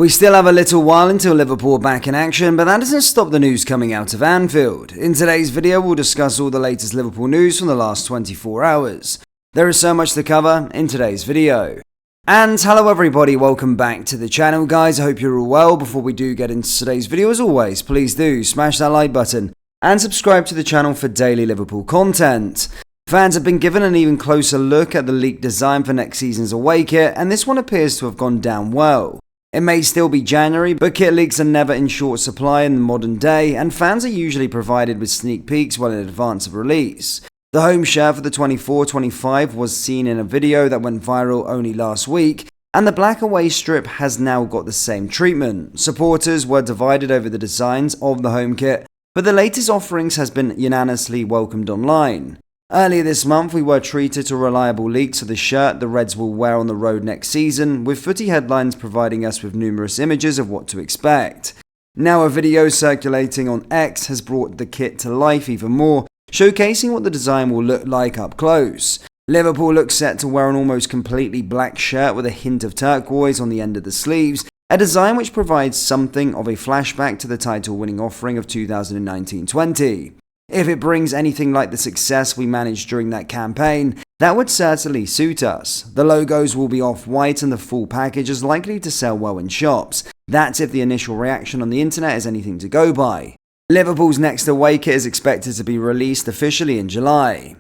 We still have a little while until Liverpool are back in action, but that doesn't stop the news coming out of Anfield. In today's video, we'll discuss all the latest Liverpool news from the last 24 hours. There is so much to cover in today's video. And hello everybody, welcome back to the channel guys, I hope you're all well. Before we do get into today's video, as always, please do smash that like button and subscribe to the channel for daily Liverpool content. Fans have been given an even closer look at the leaked design for next season's away kit, and this one appears to have gone down well. It may still be January, but kit leaks are never in short supply in the modern day, and fans are usually provided with sneak peeks well in advance of release. The home shirt for the 24-25 was seen in a video that went viral only last week, and the black away strip has now got the same treatment. Supporters were divided over the designs of the home kit, but the latest offerings has been unanimously welcomed online. Earlier this month, we were treated to reliable leaks of the shirt the Reds will wear on the road next season, with footy headlines providing us with numerous images of what to expect. Now a video circulating on X has brought the kit to life even more, showcasing what the design will look like up close. Liverpool looks set to wear an almost completely black shirt with a hint of turquoise on the end of the sleeves, a design which provides something of a flashback to the title-winning offering of 2019-20. If it brings anything like the success we managed during that campaign, that would certainly suit us. The logos will be off-white and the full package is likely to sell well in shops. That's if the initial reaction on the internet is anything to go by. Liverpool's next away kit is expected to be released officially in July.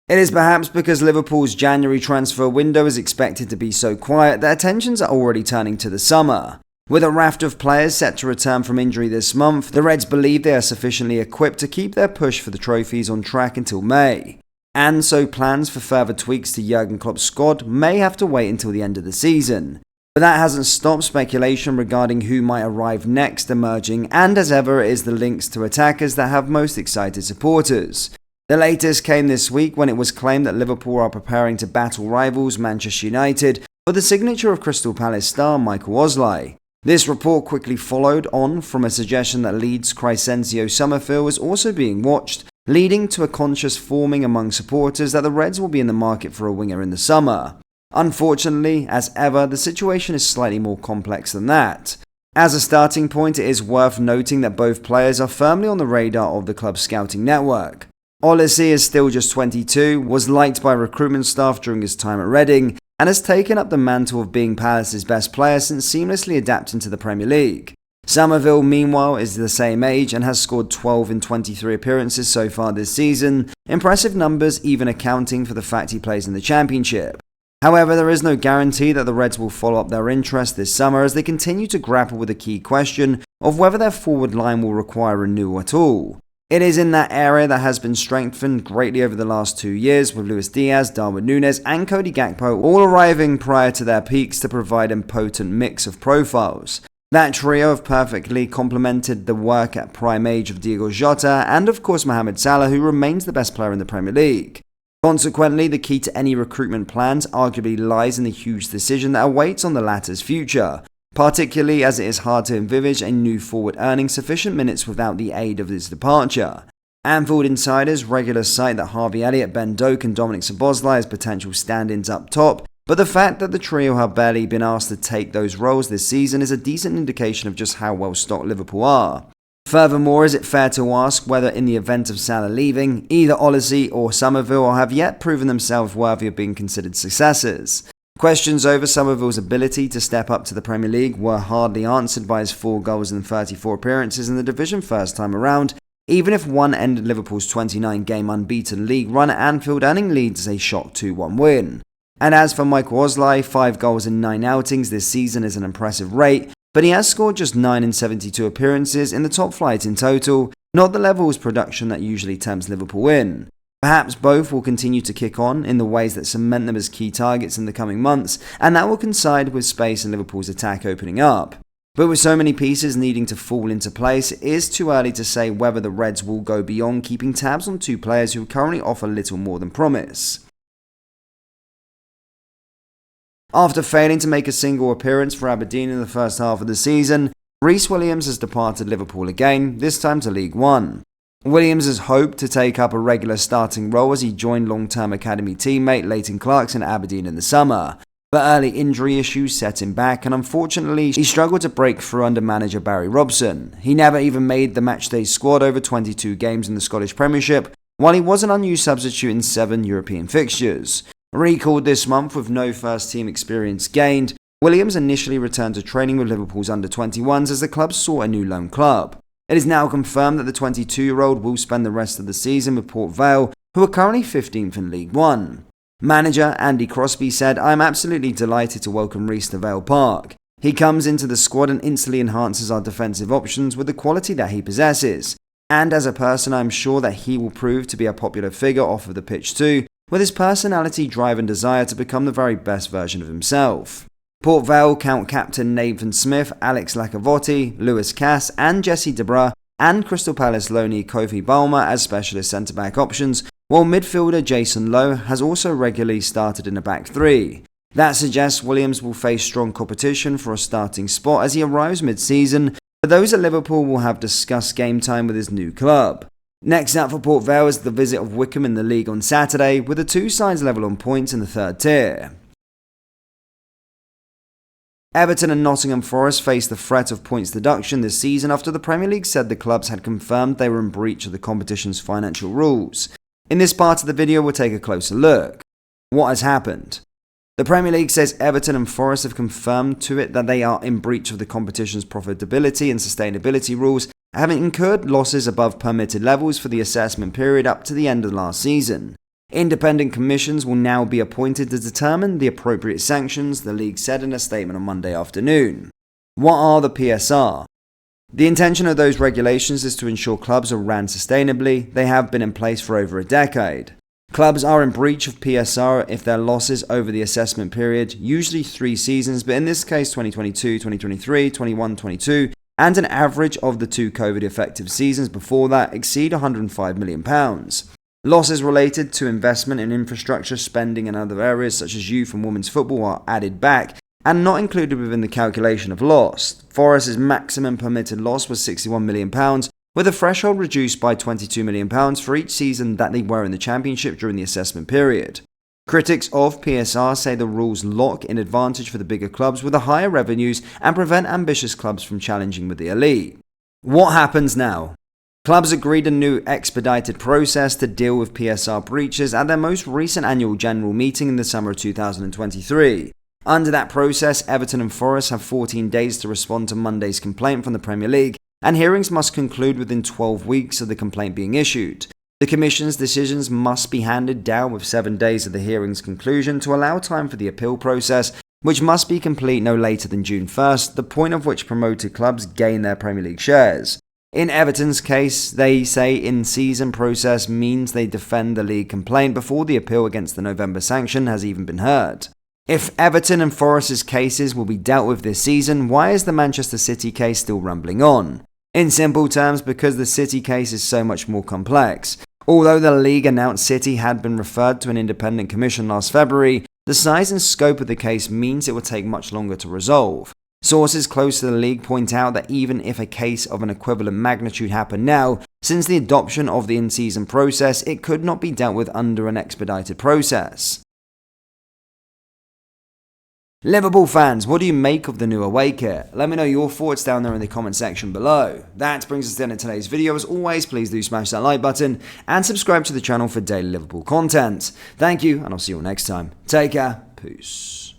It is perhaps because Liverpool's January transfer window is expected to be so quiet that attentions are already turning to the summer. With a raft of players set to return from injury this month, the Reds believe they are sufficiently equipped to keep their push for the trophies on track until May. And so plans for further tweaks to Jurgen Klopp's squad may have to wait until the end of the season. But that hasn't stopped speculation regarding who might arrive next emerging, and as ever it is the links to attackers that have most excited supporters. The latest came this week when it was claimed that Liverpool are preparing to battle rivals Manchester United for the signature of Crystal Palace star Michael Osley. This report quickly followed on from a suggestion that Leeds' Crysencio Summerfield is also being watched, leading to a conscious forming among supporters that the Reds will be in the market for a winger in the summer. Unfortunately, as ever, the situation is slightly more complex than that. As a starting point, it is worth noting that both players are firmly on the radar of the club's scouting network. Oliseh is still just 22, was liked by recruitment staff during his time at Reading, and has taken up the mantle of being Palace's best player since seamlessly adapting to the Premier League. Summerville, meanwhile, is the same age and has scored 12 in 23 appearances so far this season, impressive numbers even accounting for the fact he plays in the Championship. However, there is no guarantee that the Reds will follow up their interest this summer as they continue to grapple with the key question of whether their forward line will require renewal at all. It is in that area that has been strengthened greatly over the last 2 years, with Luis Diaz, Darwin Núñez and Cody Gakpo all arriving prior to their peaks to provide a potent mix of profiles. That trio have perfectly complemented the work at prime age of Diogo Jota and of course Mohamed Salah, who remains the best player in the Premier League. Consequently, the key to any recruitment plans arguably lies in the huge decision that awaits on the latter's future, particularly as it is hard to envisage a new forward earning sufficient minutes without the aid of his departure. Anfield insiders regularly cite that Harvey Elliott, Ben Doak and Dominic Szoboszlai as potential stand-ins up top, but the fact that the trio have barely been asked to take those roles this season is a decent indication of just how well stocked Liverpool are. Furthermore, is it fair to ask whether in the event of Salah leaving, either Oliseh or Summerville have yet proven themselves worthy of being considered successors? Questions over Summerville's ability to step up to the Premier League were hardly answered by his 4 goals in 34 appearances in the division first time around, even if one ended Liverpool's 29-game unbeaten league run at Anfield, earning Leeds a shock 2-1 win. And as for Michael Osley, 5 goals in 9 outings this season is an impressive rate, but he has scored just 9 in 72 appearances in the top flight in total, not the level's production that usually tempts Liverpool in. Perhaps both will continue to kick on in the ways that cement them as key targets in the coming months, and that will coincide with space in Liverpool's attack opening up. But with so many pieces needing to fall into place, it is too early to say whether the Reds will go beyond keeping tabs on 2 players who currently offer little more than promise. After failing to make a single appearance for Aberdeen in the first half of the season, Rhys Williams has departed Liverpool again, this time to League One. Williams has hoped to take up a regular starting role as he joined long-term academy teammate Leighton Clarkson at Aberdeen in the summer. but early injury issues set him back, and unfortunately he struggled to break through under manager Barry Robson. He never even made the matchday squad over 22 games in the Scottish Premiership, while he was an unused substitute in 7 European fixtures. Recalled this month with no first-team experience gained, Williams initially returned to training with Liverpool's under-21s as the club sought a new loan club. It is now confirmed that the 22-year-old will spend the rest of the season with Port Vale, who are currently 15th in League One. Manager Andy Crosby said, "I am absolutely delighted to welcome Reece to Vale Park. He comes into the squad and instantly enhances our defensive options with the quality that he possesses. And as a person, I am sure that he will prove to be a popular figure off of the pitch too, with his personality, drive and desire to become the very best version of himself." Port Vale count captain Nathan Smith, Alex Lacavotti, Lewis Cass and Jesse Debra, and Crystal Palace loanee Kofi Balmer as specialist centre-back options, while midfielder Jason Lowe has also regularly started in the back three. That suggests Williams will face strong competition for a starting spot as he arrives mid-season, but those at Liverpool will have discussed game time with his new club. Next up for Port Vale is the visit of Wycombe in the league on Saturday, with the two sides level on points in the third tier. Everton and Nottingham Forest faced the threat of points deduction this season after the Premier League said the clubs had confirmed they were in breach of the competition's financial rules. In this part of the video, we'll take a closer look. What has happened? The Premier League says Everton and Forest have confirmed to it that they are in breach of the competition's profitability and sustainability rules, having incurred losses above permitted levels for the assessment period up to the end of last season. Independent commissions will now be appointed to determine the appropriate sanctions, the league said in a statement on Monday afternoon. What are the PSR? The intention of those regulations is to ensure clubs are ran sustainably. They have been in place for over a decade. Clubs are in breach of PSR if their losses over the assessment period, usually 3 seasons, but in this case 2022, 2023, 21-22, and an average of the 2 COVID-effective seasons before that exceed £105 million. Losses related to investment in infrastructure, spending and other areas such as youth and women's football are added back and not included within the calculation of loss. Forest's maximum permitted loss was £61 million, with the threshold reduced by £22 million for each season that they were in the Championship during the assessment period. Critics of PSR say the rules lock in advantage for the bigger clubs with the higher revenues and prevent ambitious clubs from challenging with the elite. What happens now? Clubs agreed a new expedited process to deal with PSR breaches at their most recent annual general meeting in the summer of 2023. Under that process, Everton and Forest have 14 days to respond to Monday's complaint from the Premier League, and hearings must conclude within 12 weeks of the complaint being issued. The Commission's decisions must be handed down with 7 days of the hearing's conclusion to allow time for the appeal process, which must be complete no later than June 1st, the point of which promoted clubs gain their Premier League shares. In Everton's case, they say in-season process means they defend the league complaint before the appeal against the November sanction has even been heard. If Everton and Forest's cases will be dealt with this season, why is the Manchester City case still rumbling on? In simple terms, because the City case is so much more complex. Although the league announced City had been referred to an independent commission last February, the size and scope of the case means it will take much longer to resolve. Sources close to the league point out that even if a case of an equivalent magnitude happened now, since the adoption of the in-season process, it could not be dealt with under an expedited process. Liverpool fans, what do you make of the new away kit? Let me know your thoughts down there in the comment section below. That brings us to the end of today's video. As always, please do smash that like button and subscribe to the channel for daily Liverpool content. Thank you, and I'll see you all next time. Take care. Peace.